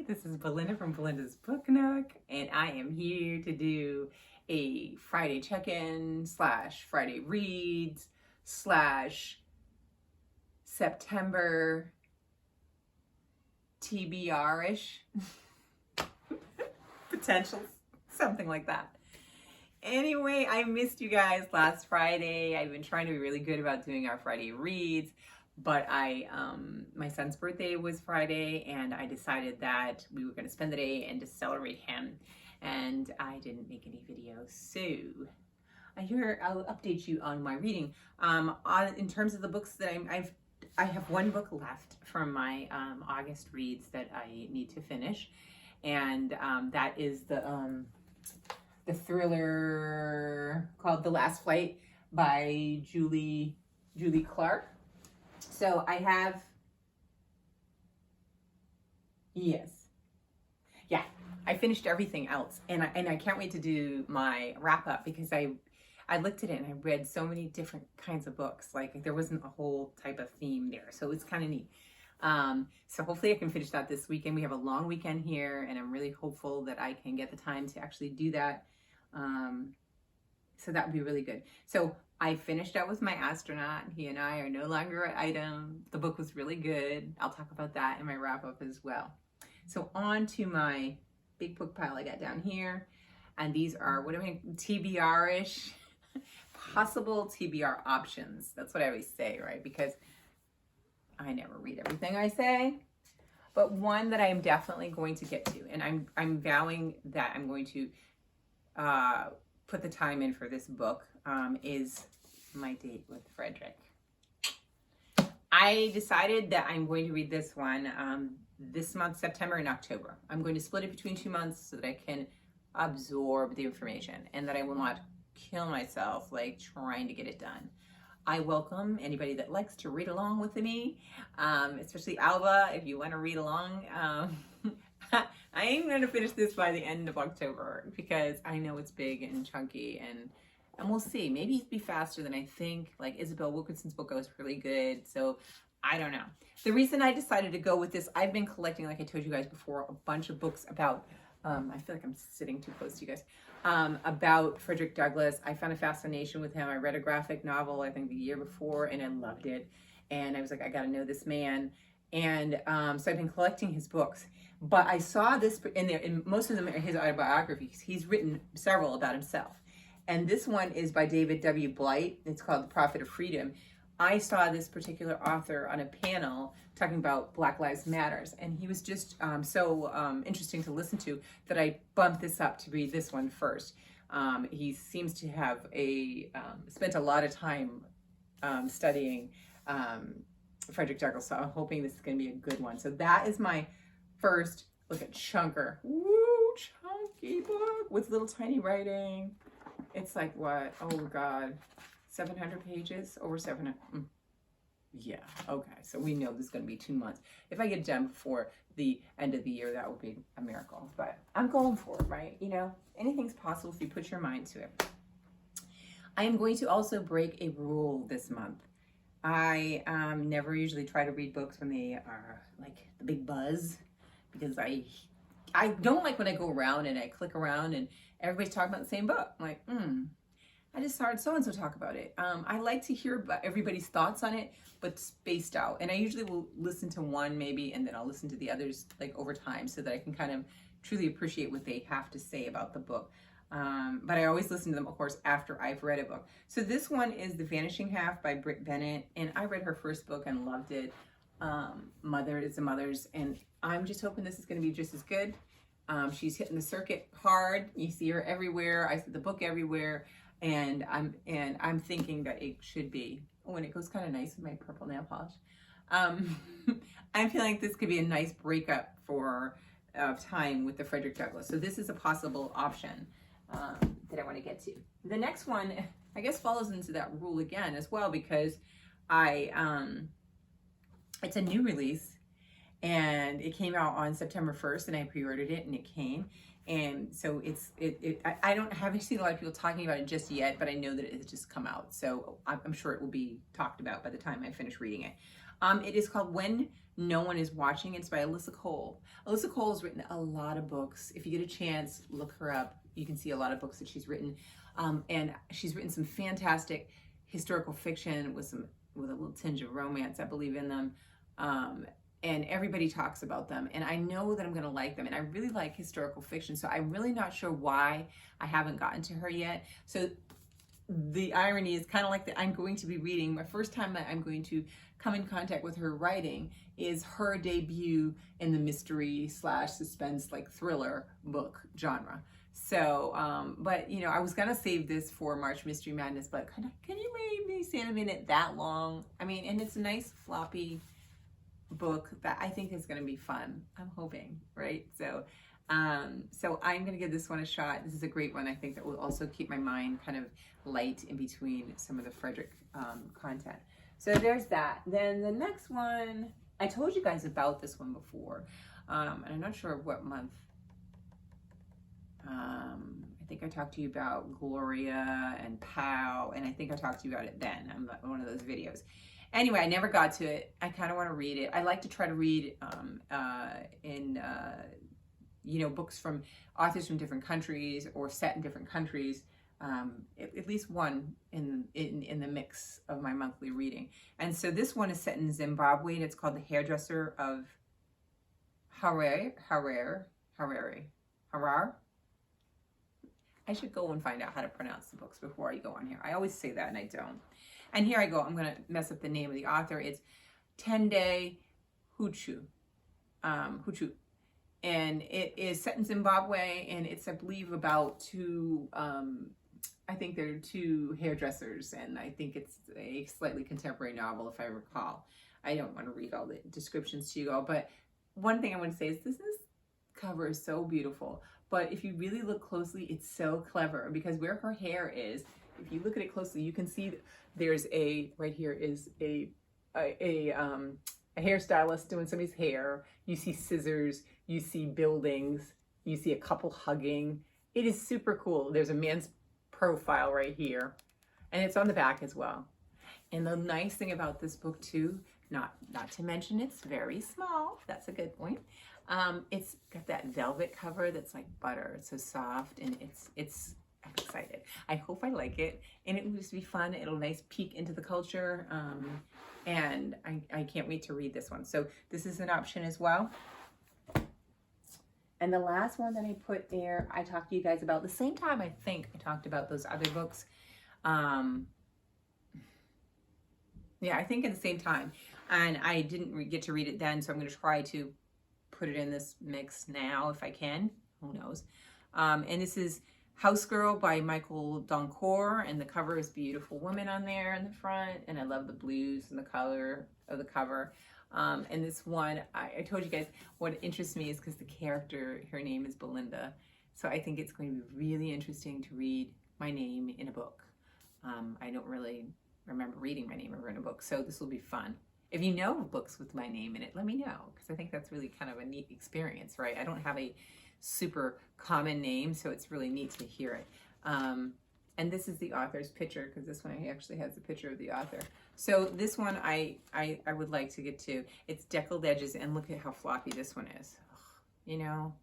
This is Belinda from Belinda's Book Nook, and I am here to do a Friday check-in slash Friday reads slash September TBR-ish potential, something like that. Anyway, I missed you guys last Friday. I've been trying to be really good about doing our Friday reads, but my son's birthday was Friday, and I decided that we were going to spend the day and to celebrate him, and I didn't make any videos. So I'll update you on my reading. In terms of the books that I have one book left from my August reads that I need to finish, and that is the thriller called The Last Flight by Julie Clark. So I have, I finished everything else, and I can't wait to do my wrap up, because I looked at it and I read so many different kinds of books. Like, there wasn't a whole type of theme there, so it's kind of neat. So hopefully I can finish that this weekend. We have a long weekend here, and I'm really hopeful that I can get the time to actually do that. So that would be really good. So I finished out with my astronaut. He and I are no longer at item. The book was really good. I'll talk about that in my wrap up as well. So on to my big book pile I got down here. And these are, TBR-ish, possible TBR options. That's what I always say, right? Because I never read everything I say. But one that I am definitely going to get to, and I'm vowing that I'm going to put the time in for this book, is My Date with Frederick. I decided that I'm going to read this one this month, September and October. I'm going to split it between 2 months so that I can absorb the information and that I will not kill myself like trying to get it done. I welcome anybody that likes to read along with me, especially Alba, if you want to read along. I am going to finish this by the end of October, because I know it's big and chunky, and we'll see. Maybe it'll be faster than I think. Like, Isabel Wilkinson's book was really good, so I don't know. The reason I decided to go with this, I've been collecting, like I told you guys before, a bunch of books about, I feel like I'm sitting too close to you guys, about Frederick Douglass. I found a fascination with him. I read a graphic novel, I think the year before, and I loved it. And I was like, I got to know this man. And so I've been collecting his books. But I saw this in there, and most of them are his autobiographies. He's written several about himself. And this one is by David W. Blight. It's called The Prophet of Freedom. I saw this particular author on a panel talking about Black Lives Matters, and he was just so interesting to listen to that I bumped this up to read this one first. He seems to have spent a lot of time studying Frederick Douglass, so I'm hoping this is going to be a good one. So that is my first look at chunker. Woo, chunky book with little tiny writing. It's like what? Oh God, 700 pages, over 700. Yeah, okay. So we know this is going to be 2 months. If I get it done before the end of the year, that would be a miracle. But I'm going for it, right? You know, anything's possible if you put your mind to it. I am going to also break a rule this month. I never usually try to read books when they are like the big buzz, because I don't like when I go around and I click around and everybody's talking about the same book. I'm like, I just heard so-and-so talk about it. I like to hear about everybody's thoughts on it, but spaced out. And I usually will listen to one maybe, and then I'll listen to the others like over time, so that I can kind of truly appreciate what they have to say about the book. But I always listen to them, of course, after I've read a book. So this one is The Vanishing Half by Britt Bennett, and I read her first book and loved it. Mother is the Mother's, and I'm just hoping this is going to be just as good. She's hitting the circuit hard. You see her everywhere. I see the book everywhere, and I'm thinking that it should be. Oh, and it goes kind of nice with my purple nail polish. I'm feeling like this could be a nice breakup for time with the Frederick Douglass. So this is a possible option that I want to get to. The next one, I guess, follows into that rule again as well, because it's a new release, and it came out on September 1st, and I pre-ordered it, and it came. And so I haven't seen a lot of people talking about it just yet, but I know that it has just come out. So I'm sure it will be talked about by the time I finish reading it. It is called When No One Is Watching. It's by Alyssa Cole. Alyssa Cole has written a lot of books. If you get a chance, look her up. You can see a lot of books that she's written. And she's written some fantastic historical fiction with a little tinge of romance, I believe, in them. And everybody talks about them. And I know that I'm going to like them. And I really like historical fiction. So I'm really not sure why I haven't gotten to her yet. So the irony is kind of like that I'm going to be reading, my first time that I'm going to come in contact with her writing is her debut in the mystery / suspense like thriller book genre. So, but you know, I was gonna save this for March Mystery Madness, but can you maybe stand in it that long? I mean, and it's a nice floppy book that I think is gonna be fun. I'm hoping, right? So so I'm gonna give this one a shot. This is a great one. I think that will also keep my mind kind of light in between some of the Frederick content. So there's that. Then the next one, I told you guys about this one before, and I'm not sure what month. I think I talked to you about Gloria and Pow, and I think I talked to you about it then on one of those videos. Anyway, I never got to it. I kind of want to read it. I like to try to read you know, books from authors from different countries or set in different countries. At least one in the mix of my monthly reading. And so this one is set in Zimbabwe, and it's called The Hairdresser of Harar. I should go and find out how to pronounce the books before I go on here. I always say that and I don't. And here I go. I'm going to mess up the name of the author. It's Tende Huchu. And it is set in Zimbabwe, and it's, I believe, about I think there are two hairdressers, and I think it's a slightly contemporary novel, if I recall. I don't want to read all the descriptions to you all, but one thing I want to say is this cover is so beautiful, but if you really look closely, it's so clever, because where her hair is, if you look at it closely, you can see there's right here is a hairstylist doing somebody's hair. You see scissors, you see buildings, you see a couple hugging. It is super cool. There's a man's profile right here, and it's on the back as well. And the nice thing about this book too, not to mention it's very small, that's a good point. It's got that velvet cover that's like butter. It's so soft, and I'm excited. I hope I like it, and it will just be fun. It'll nice peek into the culture, and I can't wait to read this one. So this is an option as well. And the last one that I put there, I talked to you guys about the same time I think I talked about those other books. Yeah, I think at the same time. And I didn't get to read it then, so I'm going to try to put it in this mix now if I can. Who knows? And this is House Girl by Michael Doncourt, and the cover is beautiful woman on there in the front, and I love the blues and the color of the cover. And this one, I told you guys what interests me is because the character, her name is Belinda. So I think it's going to be really interesting to read my name in a book. I don't really remember reading my name ever in a book, so this will be fun. If you know books with my name in it, let me know, because I think that's really kind of a neat experience, right? I don't have a super common name, so it's really neat to hear it. And this is the author's picture, because this one actually has a picture of the author. So this one I would like to get to. It's deckled edges, and look at how floppy this one is. You know,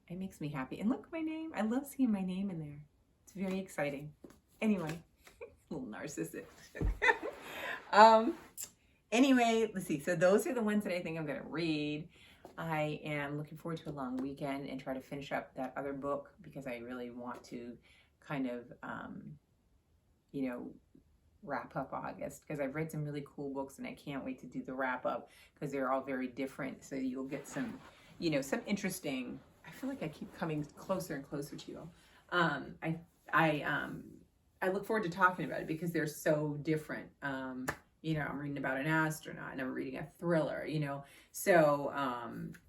it makes me happy. And look, my name. I love seeing my name in there. It's very exciting. Anyway, a little narcissistic. Anyway, let's see. So those are the ones that I think I'm going to read. I am looking forward to a long weekend and try to finish up that other book, because I really want to kind of, you know, wrap up August, because I've read some really cool books and I can't wait to do the wrap up, because they're all very different. So you'll get some, you know, some interesting, I feel like I keep coming closer and closer to you. I look forward to talking about it because they're so different. You know, I'm reading about an astronaut and I'm reading a thriller, you know, so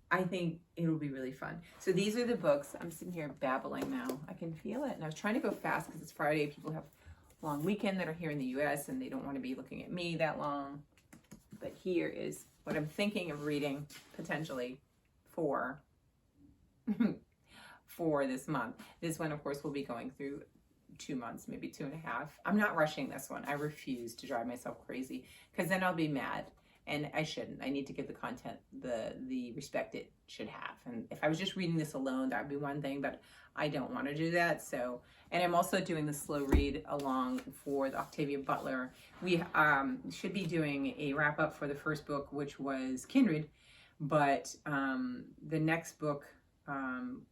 I think it'll be really fun. So these are the books. I'm sitting here babbling now. I can feel it. And I was trying to go fast because it's Friday. People have a long weekend that are here in the US and they don't want to be looking at me that long. But here is what I'm thinking of reading potentially for this month. This one, of course, will be going through 2 months, maybe 2.5. I'm not rushing this one. I refuse to drive myself crazy, because then I'll be mad and I shouldn't. I need to give the content the respect it should have. And if I was just reading this alone, that would be one thing, but I don't want to do that. So, and I'm also doing the slow read along for the Octavia Butler. We should be doing a wrap up for the first book, which was Kindred, but the next book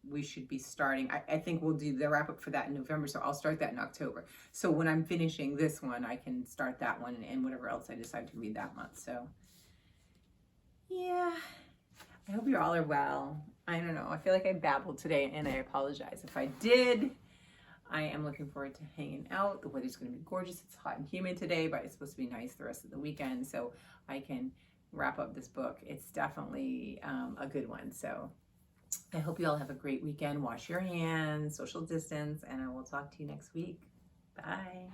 we should be starting. I think we'll do the wrap up for that in November, so I'll start that in October. So when I'm finishing this one, I can start that one and whatever else I decide to read that month. So yeah, I hope you all are well. I don't know. I feel like I babbled today, and I apologize if I did. I am looking forward to hanging out. The weather's going to be gorgeous. It's hot and humid today, but it's supposed to be nice the rest of the weekend, so I can wrap up this book. It's definitely a good one. So I hope you all have a great weekend. Wash your hands, social distance, and I will talk to you next week. Bye.